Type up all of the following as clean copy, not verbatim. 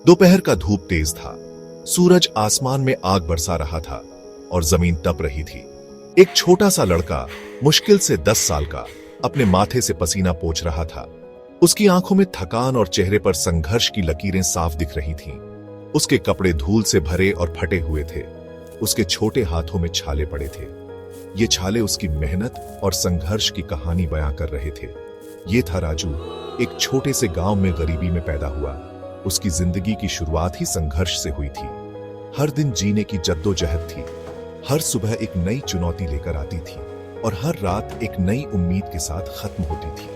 दोपहर का धूप तेज था। सूरज आसमान में आग बरसा रहा था और जमीन तप रही थी। एक छोटा सा लड़का, मुश्किल से 10 साल का, अपने माथे से पसीना पोंछ रहा था। उसकी आंखों में थकान और चेहरे पर संघर्ष की लकीरें साफ दिख रही थीं। उसके कपड़े धूल से भरे और फटे हुए थे। उसके छोटे हाथों में छाले पड़े थे। ये छाले उसकी मेहनत और संघर्ष की कहानी बयां कर रहे थे। ये था राजू, एक छोटे से गांव में गरीबी में पैदा हुआ। उसकी जिंदगी की शुरुआत ही संघर्ष से हुई थी। हर दिन जीने की जद्दोजहद थी। हर सुबह एक नई चुनौती लेकर आती थी और हर रात एक नई उम्मीद के साथ खत्म होती थी।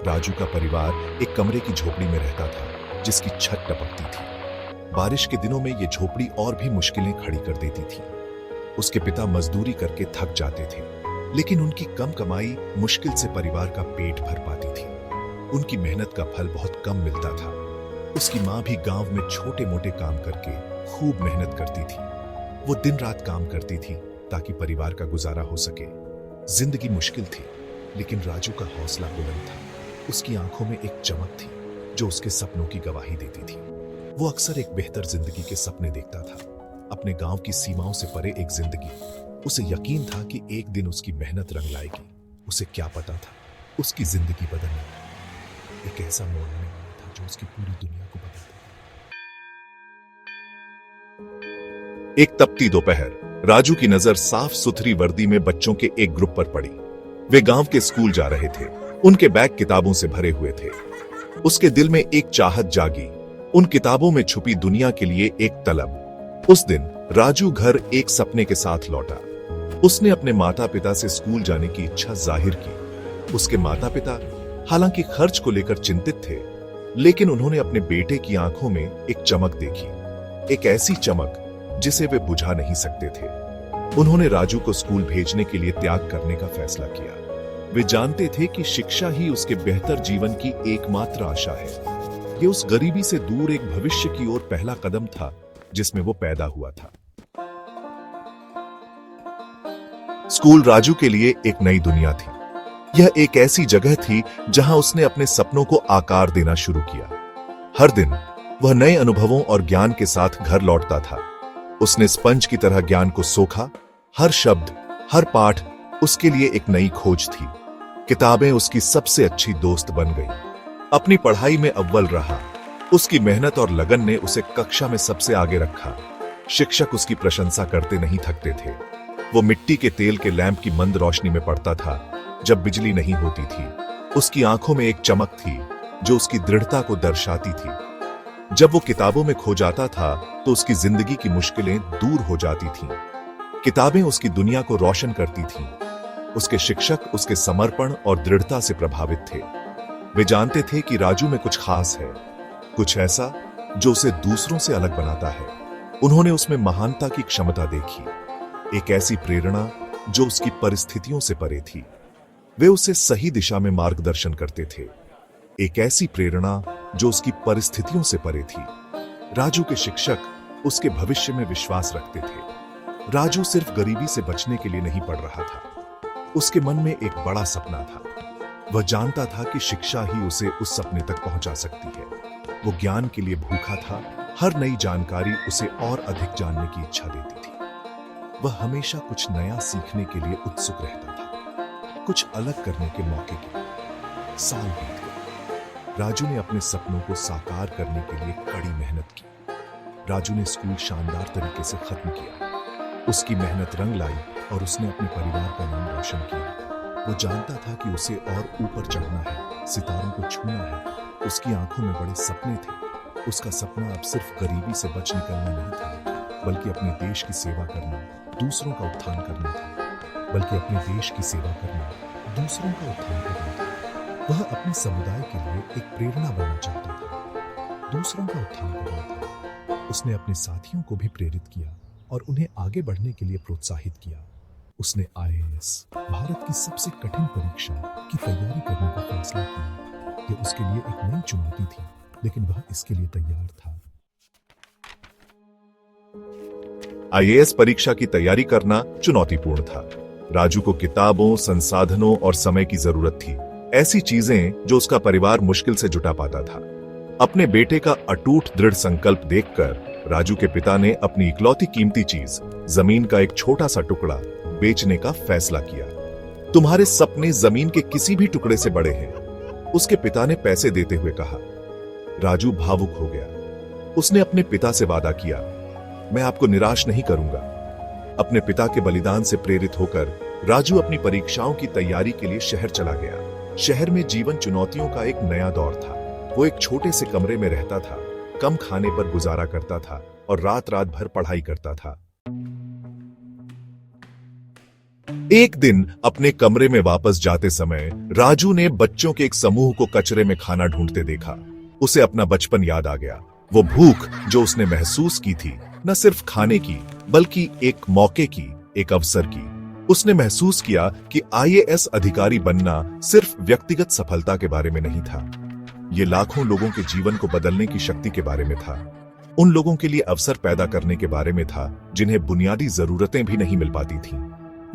राजू का परिवार एक कमरे की झोपड़ी में रहता था, जिसकी छत टपकती थी। बारिश के दिनों में ये झोपड़ी और भी मुश्किलें खड़ी कर देती थी। उसके पिता मजदूरी करके थक जाते थे, लेकिन उनकी कम कमाई मुश्किल से परिवार का पेट भर पाती थी। उनकी मेहनत का फल बहुत कम मिलता था। उसकी माँ भी गांव में छोटे मोटे काम करके खूब मेहनत करती थी। वो दिन रात काम करती थी ताकि परिवार का गुजारा हो सके। जिंदगी मुश्किल थी, लेकिन राजू का हौसला बुलंद था। उसकी आंखों में एक चमक थी जो उसके सपनों की गवाही देती थी। वो अक्सर एक बेहतर जिंदगी के सपने देखता था, अपने गांव की सीमाओं से परे एक जिंदगी। उसे यकीन था कि एक दिन उसकी मेहनत रंग लाएगी। उसे क्या पता था, उसकी जिंदगी बदलने वाली, एक ऐसा मोड़ आने वाला था जो उसकी पूरी दुनिया को बदल देगा। एक तपती दोपहर, राजू की नजर साफ सुथरी वर्दी में बच्चों के एक ग्रुप पर पड़ी। वे गांव के स्कूल जा रहे थे। उनके बैग किताबों से भरे हुए थे। उसके दिल में एक चाहत जागी, उन किताबों में छुपी दुनिया के लिए एक तलब। उस दिन राजू घर एक सपने के साथ लौटा। उसने अपने माता पिता से स्कूल जाने की इच्छा जाहिर की। उसके माता पिता हालांकि खर्च को लेकर चिंतित थे, लेकिन उन्होंने अपने बेटे की आंखों में एक चमक देखी, एक ऐसी चमक जिसे वे बुझा नहीं सकते थे। उन्होंने राजू को स्कूल भेजने के लिए त्याग करने का फैसला किया। वे जानते थे कि शिक्षा ही उसके बेहतर जीवन की एकमात्र आशा है। ये उस गरीबी से दूर एक भविष्य की ओर पहला कदम था जिसमें वो पैदा हुआ था। स्कूल राजू के लिए एक नई दुनिया थी। यह एक ऐसी जगह थी जहां उसने अपने सपनों को आकार देना शुरू किया। हर दिन वह नए अनुभवों और ज्ञान के साथ घर लौटता था। उसने स्पंज की तरह ज्ञान को सोखा। हर शब्द, हर पाठ उसके लिए एक नई खोज थी। किताबें उसकी सबसे अच्छी दोस्त बन गई। अपनी पढ़ाई में अव्वल रहा। उसकी मेहनत और लगन ने उसे कक्षा में सबसे आगे रखा। शिक्षक उसकी प्रशंसा करते नहीं थकते थे। वो मिट्टी के तेल के लैंप की मंद रोशनी में पढ़ता था जब बिजली नहीं होती थी। उसकी आंखों में एक चमक थी जो उसकी दृढ़ता को दर्शाती थी। जब वो किताबों में खो जाता था तो उसकी जिंदगी की मुश्किलें दूर हो जाती थीं। किताबें उसकी दुनिया को रोशन करती थीं। उसके शिक्षक उसके समर्पण और दृढ़ता से प्रभावित थे। वे जानते थे कि राजू में कुछ खास है, कुछ ऐसा जो उसे दूसरों से अलग बनाता है। उन्होंने उसमें महानता की क्षमता देखी, एक ऐसी प्रेरणा जो उसकी परिस्थितियों से परे थी। वे उसे सही दिशा में मार्गदर्शन करते थे, एक ऐसी प्रेरणा जो उसकी परिस्थितियों से परे थी। राजू के शिक्षक उसके भविष्य में विश्वास रखते थे। राजू सिर्फ गरीबी से बचने के लिए नहीं पढ़ रहा था, उसके मन में एक बड़ा सपना था। वह जानता था कि शिक्षा ही उसे उस सपने तक पहुंचा सकती है। वो ज्ञान के लिए भूखा था। हर नई जानकारी उसे और अधिक जानने की इच्छा देती थी। वह हमेशा कुछ नया सीखने के लिए उत्सुक रहता था, कुछ अलग करने के मौके के लिए। साल बीत गए। राजू ने अपने सपनों को साकार करने के लिए कड़ी मेहनत की। राजू ने स्कूल शानदार तरीके से खत्म किया। उसकी मेहनत रंग लाई और उसने अपने परिवार का नाम रोशन किया। वो जानता था कि उसे और ऊपर चढ़ना है, सितारों को छूना है। उसकी आंखों में बड़े सपने थे। उसका सपना अब सिर्फ गरीबी से बच निकलना नहीं था, बल्कि अपने देश की सेवा करना, दूसरों का उत्थान करना था। बल्कि अपने देश की सेवा करना, दूसरों का उत्थान करना था। वह अपने समुदाय के लिए एक प्रेरणा बनना चाहता था, दूसरों का उत्थान करना था। उसने अपने साथियों को भी प्रेरित किया और उन्हें आगे बढ़ने के लिए प्रोत्साहित किया। उसने आईएएस, भारत की सबसे कठिन परीक्षा की तैयारी करने का फैसला किया। यह उसके लिए एक नई चुनौती थी, लेकिन वह इसके लिए तैयार था। आईएएस परीक्षा की तैयारी करना चुनौतीपूर्ण था। राजू को किताबों, संसाधनों और समय की जरूरत थी, ऐसी चीजें जो उसका परिवार मुश्किल से जुटा पाता था। अपने बेटे का अटूट दृढ़ संकल्प देखकर राजू के पिता ने अपनी इकलौती कीमती चीज, जमीन का एक छोटा सा टुकड़ा बेचने का फैसला किया। तुम्हारे सपने जमीन के किसी भी टुकड़े से बड़े हैं, उसके पिता ने पैसे देते हुए कहा। राजू भावुक हो गया। उसने अपने पिता से वादा किया, मैं आपको निराश नहीं करूंगा। अपने पिता के बलिदान से प्रेरित होकर राजू अपनी परीक्षाओं की तैयारी के लिए शहर चला गया। शहर में जीवन चुनौतियों का एक नया दौर था। वो एक छोटे से कमरे में रहता था, कम खाने पर गुजारा करता था और रात रात भर पढ़ाई करता था। एक दिन अपने कमरे में वापस जाते समय राजू ने बच्चों के एक समूह को कचरे में खाना ढूंढते देखा। उसे अपना बचपन याद आ गया। वो भूख जो उसने महसूस की थी, न सिर्फ खाने की बल्कि एक मौके की, एक अवसर की। उसने महसूस किया कि आईएएस अधिकारी बनना सिर्फ व्यक्तिगत सफलता के बारे में नहीं था, ये लाखों लोगों के जीवन को बदलने की शक्ति के बारे में था। उन लोगों के लिए अवसर पैदा करने के बारे में था जिन्हें बुनियादी जरूरतें भी नहीं मिल पाती थीं।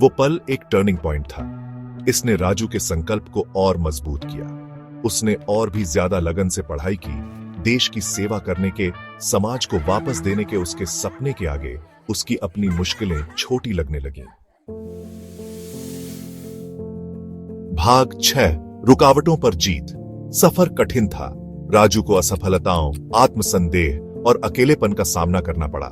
वो पल एक टर्निंग पॉइंट था। इसने राजू के संकल्प को और मजबूत किया। उसने और भी ज्यादा लगन से पढ़ाई की। देश की सेवा करने के, समाज को वापस देने के उसके सपने के आगे उसकी अपनी मुश्किलें छोटी लगने लगीं। भाग 6, रुकावटों पर जीत। सफर कठिन था। राजू को असफलताओं, आत्मसंदेह और अकेलेपन का सामना करना पड़ा।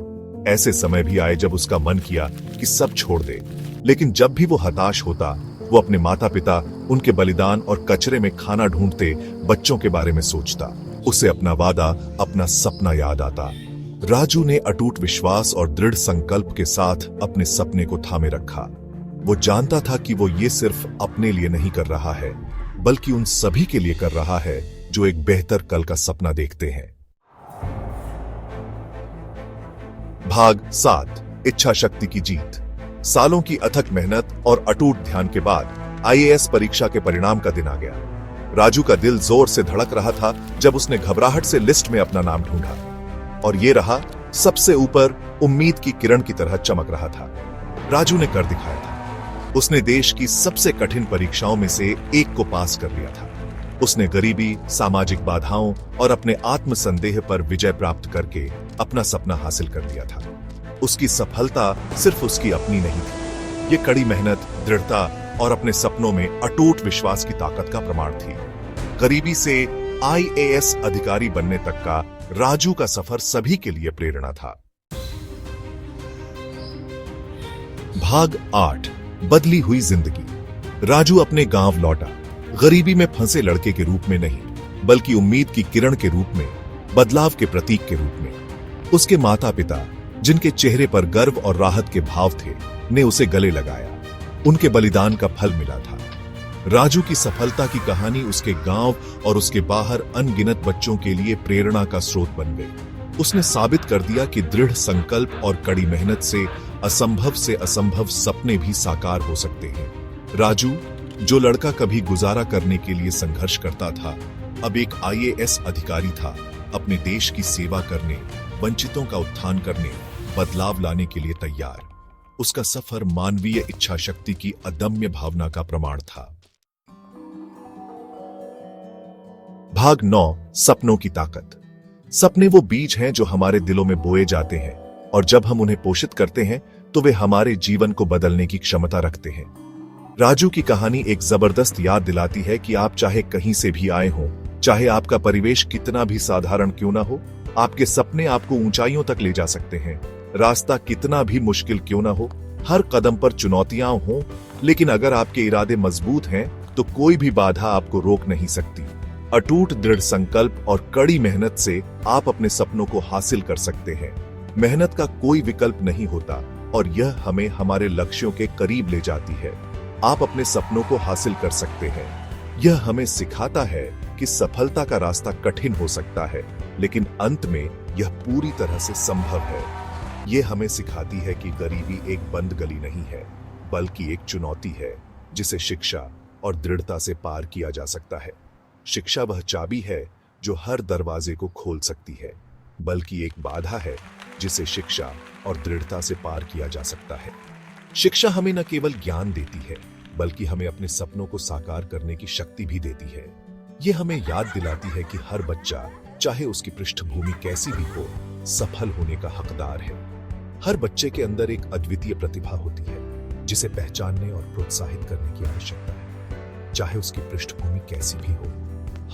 ऐसे समय भी आए जब उसका मन किया कि सब छोड़ दे, लेकिन जब भी वो हताश होता, वो अपने माता पिता, उनके बलिदान और कचरे में खाना ढूंढते बच्चों के बारे में सोचता। उसे अपना वादा, अपना सपना याद आता। राजू ने अटूट विश्वास और दृढ़ संकल्प के साथ अपने सपने को थामे रखा। वो जानता था कि वो ये सिर्फ अपने लिए नहीं कर रहा है, बल्कि उन सभी के लिए कर रहा है जो एक बेहतर कल का सपना देखते हैं। भाग 7, इच्छा शक्ति की जीत। सालों की अथक मेहनत और अटूट ध्यान के बाद आईएएस परीक्षा के परिणाम का दिन आ गया। राजू का दिल जोर से धड़क रहा था जब उसने घबराहट से लिस्ट में अपना नाम ढूंढा, और ये रहा सबसे ऊपर, उम्मीद की किरण की तरह चमक रहा था। राजू ने कर दिखाया था। उसने देश की सबसे कठिन परीक्षाओं में से एक को पास कर लिया था। उसने गरीबी, सामाजिक बाधाओं और अपने आत्मसंदेह पर विजय प्राप्त करके अपना सपना हासिल कर लिया था। उसकी सफलता सिर्फ उसकी अपनी नहीं थी, ये कड़ी मेहनत, दृढ़ता और अपने सपनों में अटूट विश्वास की ताकत का प्रमाण थी। गरीबी से आईएएस अधिकारी बनने तक का राजू का सफर सभी के लिए प्रेरणा था। भाग 8, बदली हुई जिंदगी। राजू अपने गांव लौटा, गरीबी में फंसे लड़के के रूप में नहीं, बल्कि उम्मीद की किरण के रूप में, बदलाव के प्रतीक के रूप में। उसके माता पिता, जिनके चेहरे पर गर्व और राहत के भाव थे, ने उसे गले लगाया। उनके बलिदान का फल मिला था। राजू की सफलता की कहानी उसके गांव और उसके बाहर अनगिनत बच्चों के लिए प्रेरणा का स्रोत बन गई। उसने साबित कर दिया कि दृढ़ संकल्प और कड़ी मेहनत से असंभव सपने भी साकार हो सकते हैं। राजू, जो लड़का कभी गुजारा करने के लिए संघर्ष करता था, अब एक आईएएस अधिकारी था, अपने देश की सेवा करने, वंचितों का उत्थान करने, बदलाव लाने के लिए तैयार। उसका सफर मानवीय इच्छा शक्ति की अदम्य भावना का प्रमाण था। भाग 9, सपनों की ताकत। सपने वो बीज हैं जो हमारे दिलों में बोए जाते हैं, और जब हम उन्हें पोषित करते हैं तो वे हमारे जीवन को बदलने की क्षमता रखते हैं। राजू की कहानी एक जबरदस्त याद दिलाती है कि आप चाहे कहीं से भी आए हों, चाहे आपका परिवेश कितना भी साधारण क्यों ना हो, आपके सपने आपको ऊंचाइयों तक ले जा सकते हैं। रास्ता कितना भी मुश्किल क्यों ना हो, हर कदम पर चुनौतियां हों, लेकिन अगर आपके इरादे मजबूत हैं तो कोई भी बाधा आपको रोक नहीं सकती। अटूट दृढ़ संकल्प और कड़ी मेहनत से आप अपने सपनों को हासिल कर सकते हैं। मेहनत का कोई विकल्प नहीं होता, और यह हमें हमारे लक्ष्यों के करीब ले जाती है। आप अपने सपनों को हासिल कर सकते हैं। यह हमें सिखाता है कि सफलता का रास्ता कठिन हो सकता है, लेकिन अंत में यह पूरी तरह से संभव है। यह हमें सिखाती है कि गरीबी एक बंद गली नहीं है, बल्कि एक चुनौती है जिसे शिक्षा और दृढ़ता से पार किया जा सकता है। शिक्षा वह चाबी है जो हर दरवाजे को खोल सकती है, बल्कि एक बाधा है जिसे शिक्षा और दृढ़ता से पार किया जा सकता है। शिक्षा हमें न केवल ज्ञान देती है, बल्कि हमें अपने सपनों को साकार करने की शक्ति भी देती है। ये हमें याद दिलाती है कि हर बच्चा, चाहे उसकी पृष्ठभूमि कैसी भी हो, सफल होने का हकदार है। हर बच्चे के अंदर एक अद्वितीय प्रतिभा होती है जिसे पहचानने और प्रोत्साहित करने की आवश्यकता है। चाहे उसकी पृष्ठभूमि कैसी भी हो,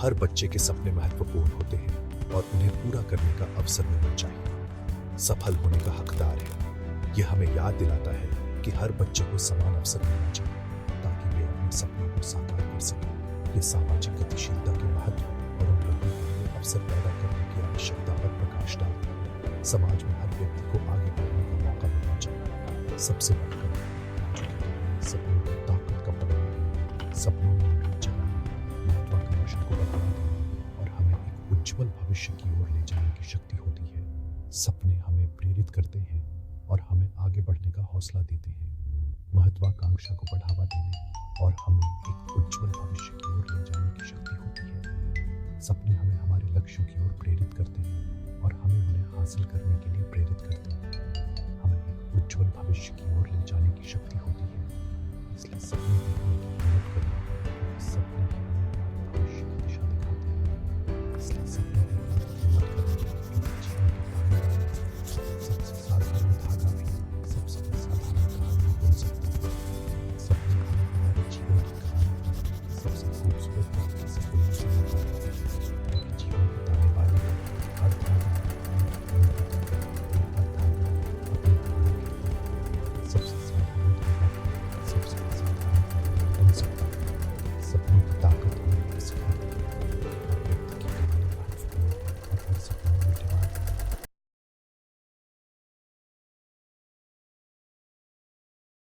हर बच्चे के सपने महत्वपूर्ण होते हैं और उन्हें पूरा करने का अवसर मिलना चाहिए। सफल होने का हकदार है। यह हमें याद दिलाता है कि हर बच्चे को समान अवसर मिलना चाहिए ताकि वे अपने सपनों को साकार कर सकें। ये सामाजिक गतिशीलता के महत्व और उन लोगों के लिए अवसर पैदा करने की आवश्यकता पर प्रकाश डालता है। समाज में हर व्यक्ति को आगे बढ़ने का मौका मिलना चाहिए। सबसे बढ़कर सपनों की ताकत का पता लगाना, सपनों में उम्मीद जगाना, महत्वाकांक्षा को बढ़ावा देना और हमें एक उज्जवल भविष्य की ओर ले जाने की शक्ति होती है। सपने हमें प्रेरित करते हैं और हमें आगे बढ़ने का हौसला देते हैं। महत्वाकांक्षा को बढ़ावा देने और हमें एक उज्जवल भविष्य की ओर ले जाने की शक्ति होती है। सपने हमें हमारे लक्ष्यों की ओर प्रेरित करते हैं और हमें उन्हें हासिल करने के लिए प्रेरित करते हैं। हमें एक उज्जवल भविष्य की ओर ले जाने की शक्ति होती है। इसलिए सपने देखने की हिम्मत करें। सपने ही हमें हमारे भविष्य की दिशा दिखाते हैं। इसलिए सपने देखने की हिम्मत करें क्योंकि जीवन के पहले वाले सबसे साधारण धागा भी सबसे असाधारण कहानी बन सकता है। सपने हमें हमारे जीवन की कहानी सबसे खूबसूरत तरीके से बोलने से मौका देते हैं क्योंकि जीवन बिताने वाले हर धागा सबसे साधारण धागा सबसे असाधारण बन सकता है। सपनों की ताकत हमें सिखाती है।